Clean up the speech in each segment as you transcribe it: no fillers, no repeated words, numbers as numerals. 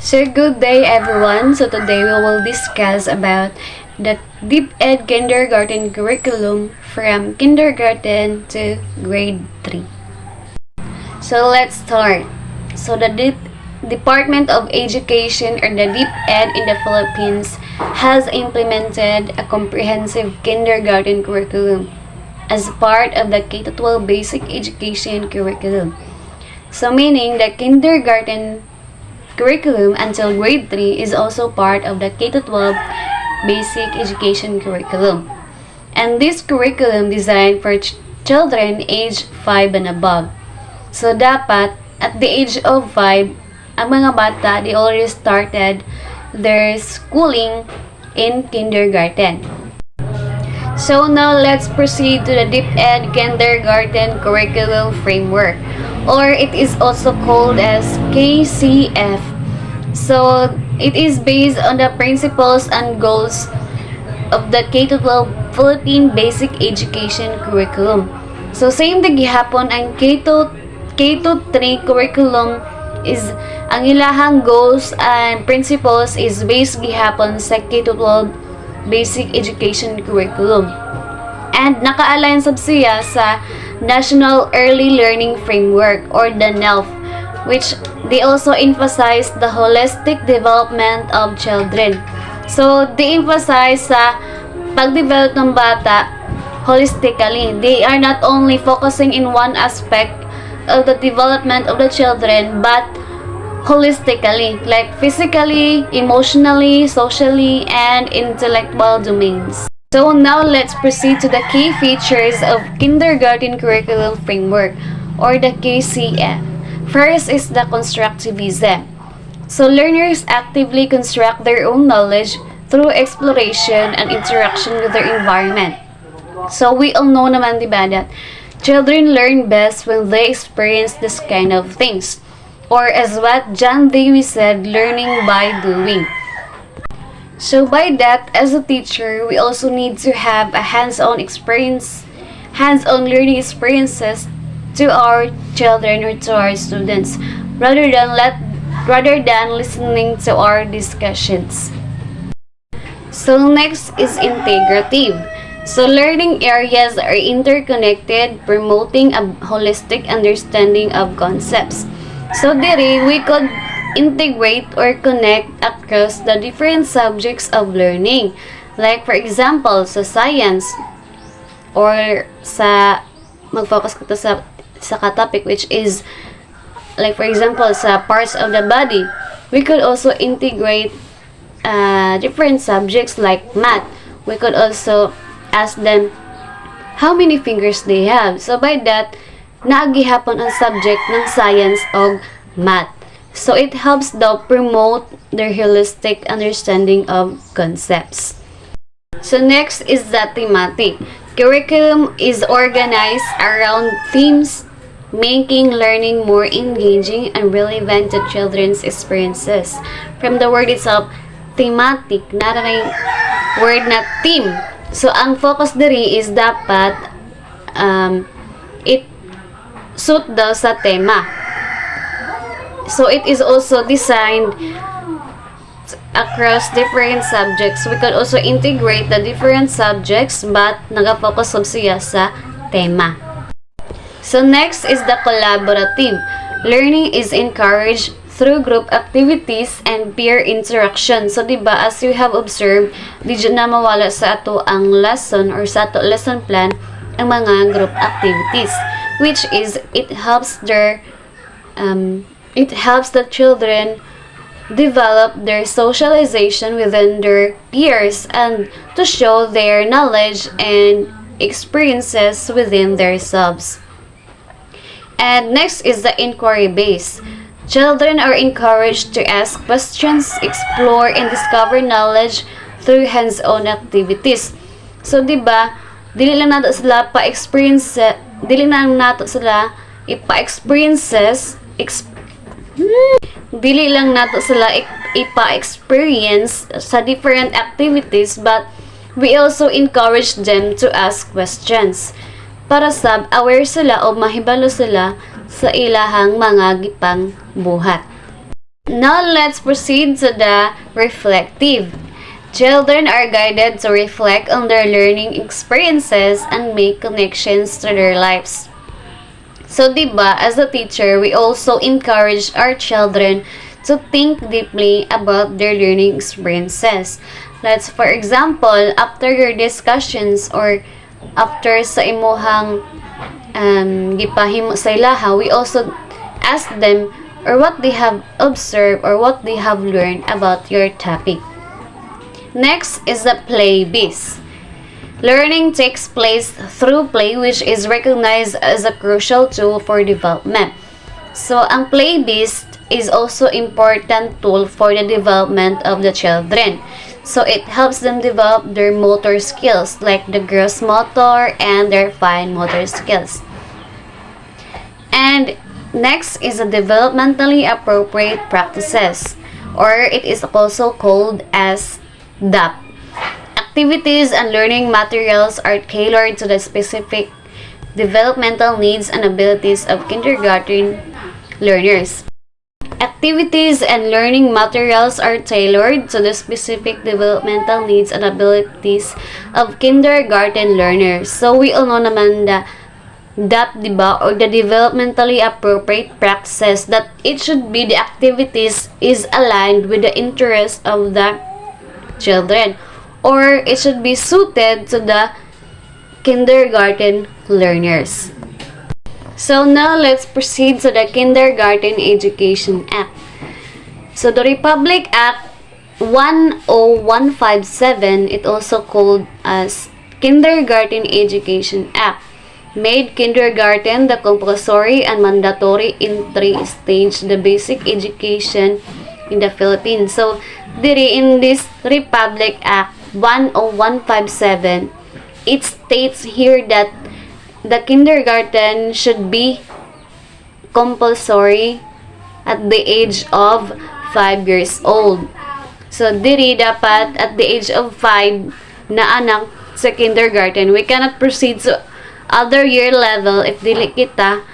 So good day everyone. So today we will discuss about the DepEd kindergarten curriculum from kindergarten to grade 3. So let's start. So the Department of Education or the DepEd in the Philippines has implemented a comprehensive kindergarten curriculum as part of the K-12 basic education curriculum. So meaning the kindergarten curriculum until grade 3 is also part of the K-12 basic education curriculum. And this curriculum designed for children age 5 and above. So dapat at the age of 5, ang mga bata, they already started their schooling in kindergarten. So now let's proceed to the DepEd Kindergarten Curriculum Framework, or it is also called as KCF. So it is based on the principles and goals of the K-12 Philippine Basic Education Curriculum. So same na gihapon ang K-3 curriculum is ang ilahang goals and principles is based gihapon sa K-12 Basic Education Curriculum. And naka-align sab siya sa National Early Learning Framework or the NELF, which they also emphasize the holistic development of children. So they emphasize sa pag-develop ng bata holistically. They are not only focusing in one aspect of the development of the children, but holistically, like physically, emotionally, socially, and intellectual domains. So now let's proceed to the key features of Kindergarten Curriculum Framework or the KCF. First is the constructivism. So learners actively construct their own knowledge through exploration and interaction with their environment. So we all know naman, diba, that children learn best when they experience this kind of things. Or as what John Dewey said, learning by doing. So by that, as a teacher, we also need to have a hands-on learning experiences to our children or to our students, rather than listening to our discussions. So next is integrative. So learning areas are interconnected, promoting a holistic understanding of concepts. So diri, we could integrate or connect across the different subjects of learning. Like for example, sa science or sa mag-focus ko to sa ka-topic which is like for example sa parts of the body. We could also integrate different subjects like math. We could also ask them how many fingers they have. So by that, naagihapon ang subject ng science o math. So it helps daw promote their holistic understanding of concepts. So next is the thematic. Curriculum is organized around themes, making learning more engaging and relevant to children's experiences. From the word itself, thematic, naray word na theme. So ang focus diri is dapat it suit daw sa tema. So it is also designed across different subjects. We could also integrate the different subjects but nagafocus sab siya sa tema. So next is the collaborative. Learning is encouraged through group activities and peer interaction. So diba, as you have observed, di na mawala sa ato ang lesson or sa ato lesson plan ang mga group activities, which is it helps the children develop their socialization within their peers and to show their knowledge and experiences within themselves. And next is the inquiry base. Children are encouraged to ask questions, explore, and discover knowledge through hands-on activities. So diba, dili lang nato sila ipa-experience sa different activities, but we also encourage them to ask questions para sab aware sila o mahibalo sila sa ilahang mga gipang buhat. Now let's proceed to the reflective. Children are guided to reflect on their learning experiences and make connections to their lives. So, diba, as a teacher, we also encourage our children to think deeply about their learning experiences. Let's, for example, after your discussions or after sa imuhang gipahimo sa ilaha, we also ask them or what they have observed or what they have learned about your topic. Next is the play base. Learning takes place through play, which is recognized as a crucial tool for development. So, ang play-based is also important tool for the development of the children. So, it helps them develop their motor skills, like the gross motor and their fine motor skills. And next is the developmentally appropriate practices, or it is also called as DAP. Activities and learning materials are tailored to the specific developmental needs and abilities of kindergarten learners. Activities and learning materials are tailored to the specific developmental needs and abilities of kindergarten learners. So, we all know naman that diba, or the developmentally appropriate practices, that it should be the activities is aligned with the interests of the children, or it should be suited to the kindergarten learners. So now let's proceed to the Kindergarten Education Act. So the Republic Act 10157, it also called as Kindergarten Education Act, made kindergarten the compulsory and mandatory in 3 stages the basic education in the Philippines. So in this Republic Act 10157, it states here that the kindergarten should be compulsory at the age of 5 years old. So, dapat at the age of 5 na anak sa kindergarten. We cannot proceed to other year level if dili kita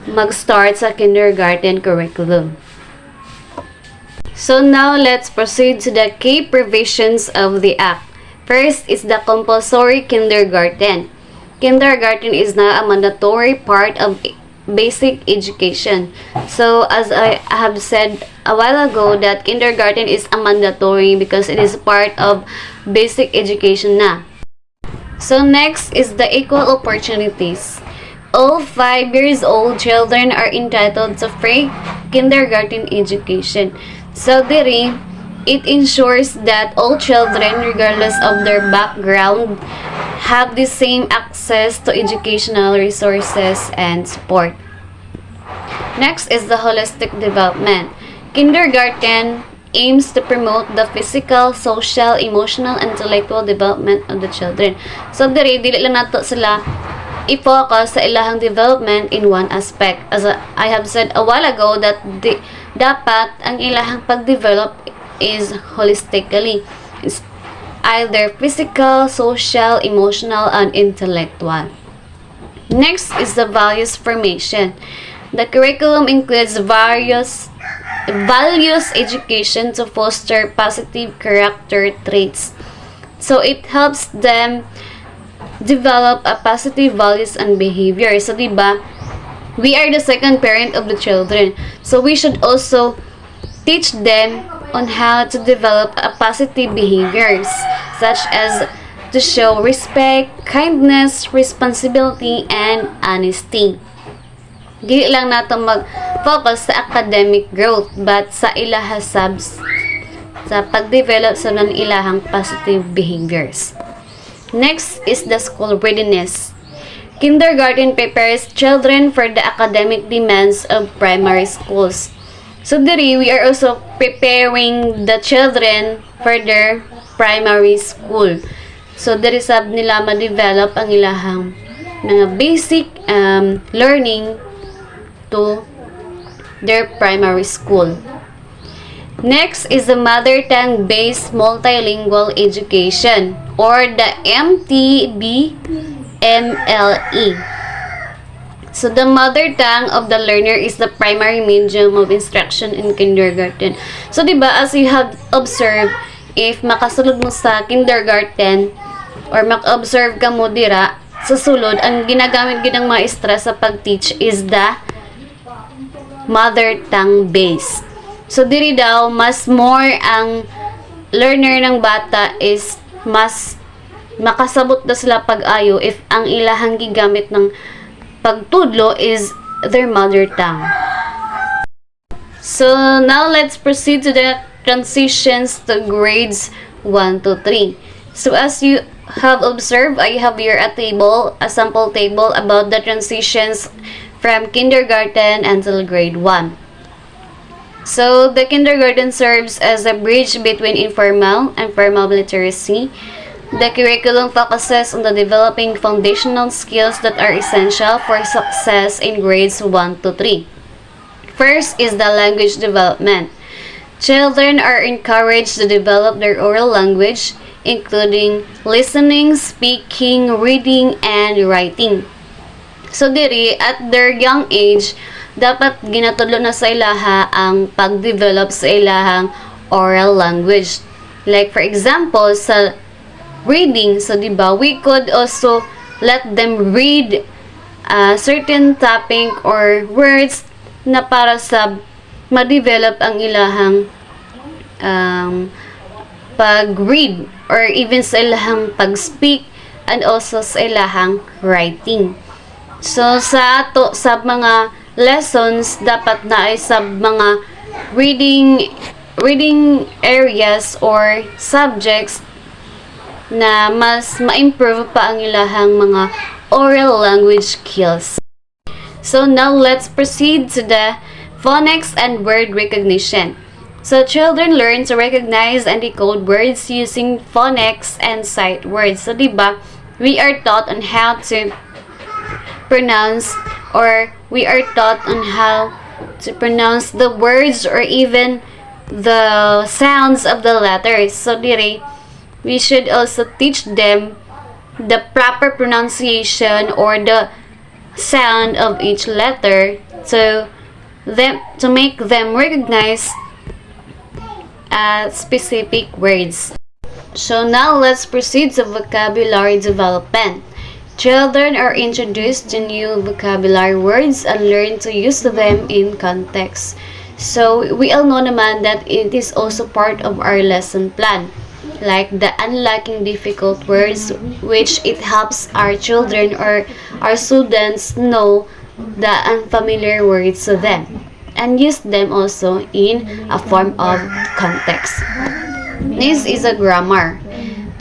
mag-start sa kindergarten curriculum. So, now let's proceed to the key provisions of the Act. First is the compulsory kindergarten. Kindergarten is now a mandatory part of basic education. So, as I have said a while ago, that kindergarten is a mandatory because it is part of basic education na. So, next is the equal opportunities. All 5 years old children are entitled to free kindergarten education. So, it ensures that all children, regardless of their background, have the same access to educational resources and support. Next is the holistic development. Kindergarten aims to promote the physical, social, emotional, and intellectual development of the children. So, dili lang nato sila i-focus sa ilahang development in one aspect. As I have said a while ago, that dapat ang ilahang pag-develop is holistically. It's either physical, social, emotional, and intellectual. Next is the values formation. The curriculum includes various values education to foster positive character traits. So it helps them develop a positive values and behavior. So, diba, we are the second parent of the children. So, we should also teach them on how to develop a positive behaviors, such as to show respect, kindness, responsibility, and honesty. Dili lang nato mag-focus sa academic growth, but sa ilaha subs, sa pag-develop sa ng ilahang positive behaviors. Next is the school readiness. Kindergarten prepares children for the academic demands of primary schools. So, we are also preparing the children for their primary school. So, sab nila ma-develop ang ilahang mga basic learning to their primary school. Next is the Mother Tongue-based multilingual education, or the MTB-MLE. So, the mother tongue of the learner is the primary medium of instruction in kindergarten. So, di ba, as you have observed, if makasulod mo sa kindergarten, or maka-observe ka mo dira, sa sulod, ang ginagamit ginang maestra sa pag-teach is the mother tongue based. So, diri daw, mas more ang learner ng bata is mas makasabot na sila pag-ayo if ang ilahang gigamit ng pagtudlo is their mother tongue. So, now let's proceed to the transitions to grades 1 to 3. So, as you have observed, I have here a table, a sample table about the transitions from kindergarten until grade 1. So, the kindergarten serves as a bridge between informal and formal literacy. The curriculum focuses on the developing foundational skills that are essential for success in grades 1 to 3. First is the language development. Children are encouraged to develop their oral language, including listening, speaking, reading, and writing. So, diri, at their young age, dapat ginatudlo na sa ilaha ang pag-develop sa ilahang oral language. Like, for example, sa reading, so diba, we could also let them read certain topic or words na para sa ma-develop ang ilahang pag-read or even sa ilahang pag-speak and also sa ilahang writing. So sa ato sa mga lessons dapat na ay sa mga reading areas or subjects na mas ma-improve pa ang ilahang mga oral language skills. So now let's proceed to the phonics and word recognition. So children learn to recognize and decode words using phonics and sight words. So diba, we are taught on how to pronounce or we are taught on how to pronounce the words or even the sounds of the letters. So dire, we should also teach them the proper pronunciation or the sound of each letter to make them recognize specific words. So now let's proceed to vocabulary development. Children are introduced to new vocabulary words and learn to use them in context. So we all know naman that it is also part of our lesson plan. Like the unlocking difficult words, which it helps our children or our students know the unfamiliar words to them and use them also in a form of context. This is a grammar.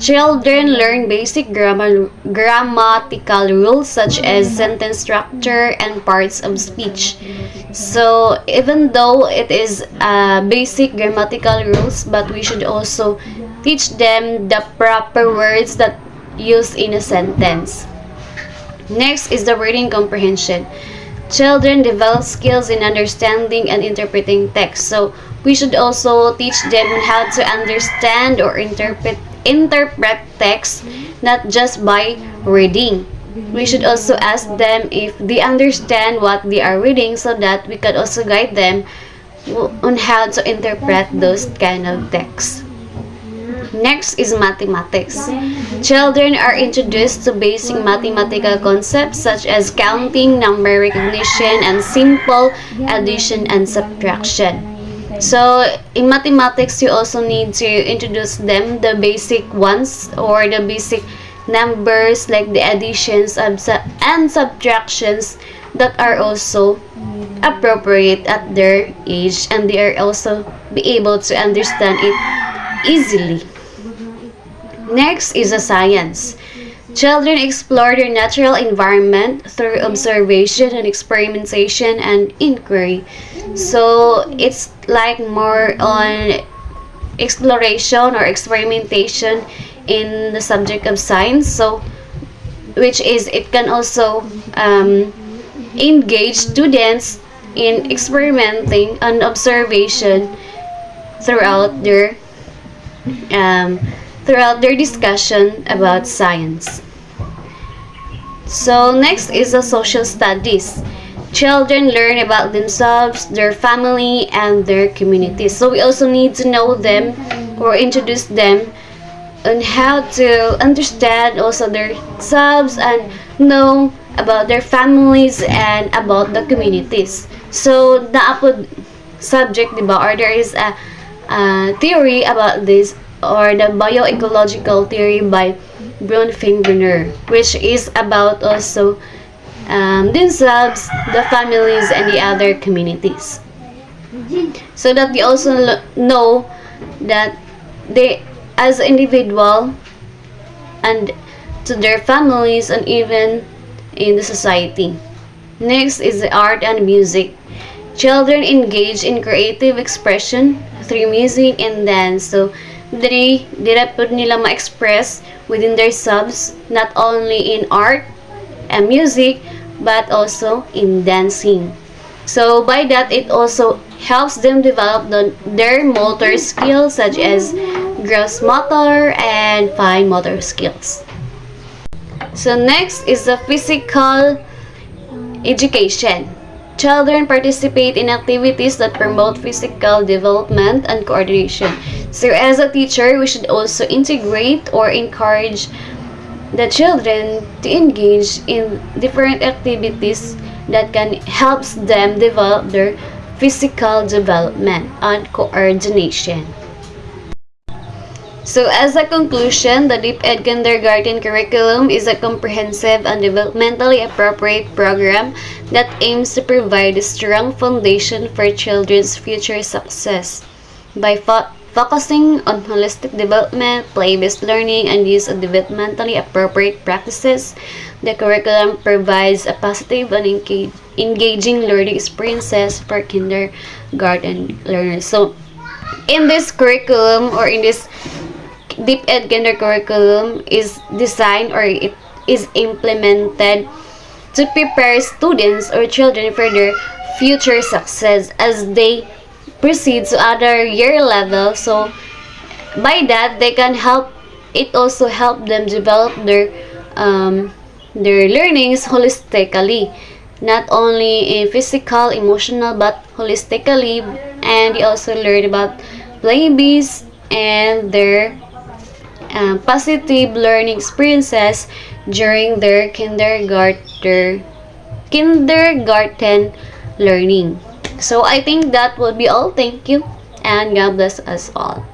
Children learn basic grammatical rules such as sentence structure and parts of speech. So even though it is basic grammatical rules, but we should also teach them the proper words that used in a sentence. Next is the reading comprehension. Children develop skills in understanding and interpreting text. So we should also teach them how to understand or interpret text, not just by reading. We should also ask them if they understand what they are reading so that we can also guide them on how to interpret those kind of texts. Next is mathematics. Children are introduced to basic mathematical concepts such as counting, number recognition, and simple addition and subtraction. So, in mathematics, you also need to introduce them the basic ones or the basic numbers like the additions and subtractions that are also appropriate at their age and they are also be able to understand it easily. Next is a science. Children explore their natural environment through observation and experimentation and inquiry. So it's like more on exploration or experimentation in the subject of science. So which is it can also engage students in experimenting and observation throughout their discussion about science. So next is the social studies. Children learn about themselves, their family, and their communities. So we also need to know them or introduce them on how to understand also their selves and know about their families and about the communities. So naapod subject, diba, or there is a theory about this, or the bioecological theory by Bronfenbrenner, which is about also themselves, the families, and the other communities. So that they also know that they, as individual, and to their families, and even in the society. Next is the art and music. Children engage in creative expression through music and dance. So, dira po nila ma-express within their selves, not only in art and music, but also in dancing. So, by that, it also helps them develop their motor skills, such as gross motor and fine motor skills. So, next is the physical education. Children participate in activities that promote physical development and coordination. So as a teacher, we should also integrate or encourage the children to engage in different activities that can help them develop their physical development and coordination. So as a conclusion, the DepEd Kindergarten curriculum is a comprehensive and developmentally appropriate program that aims to provide a strong foundation for children's future success by focusing on holistic development, play-based learning, and use of developmentally appropriate practices. The curriculum provides a positive and engaging learning experiences for kindergarten learners. So in this curriculum, or in this DepEd Kinder curriculum, is designed, or it is implemented to prepare students or children for their future success as they proceed to other year level. So by that, they can help, it also help them develop their learnings holistically, not only in physical, emotional, but holistically. And they also learn about play-based and their positive learning experiences during their kindergarten learning. So I think that would be all. Thank you, and God bless us all.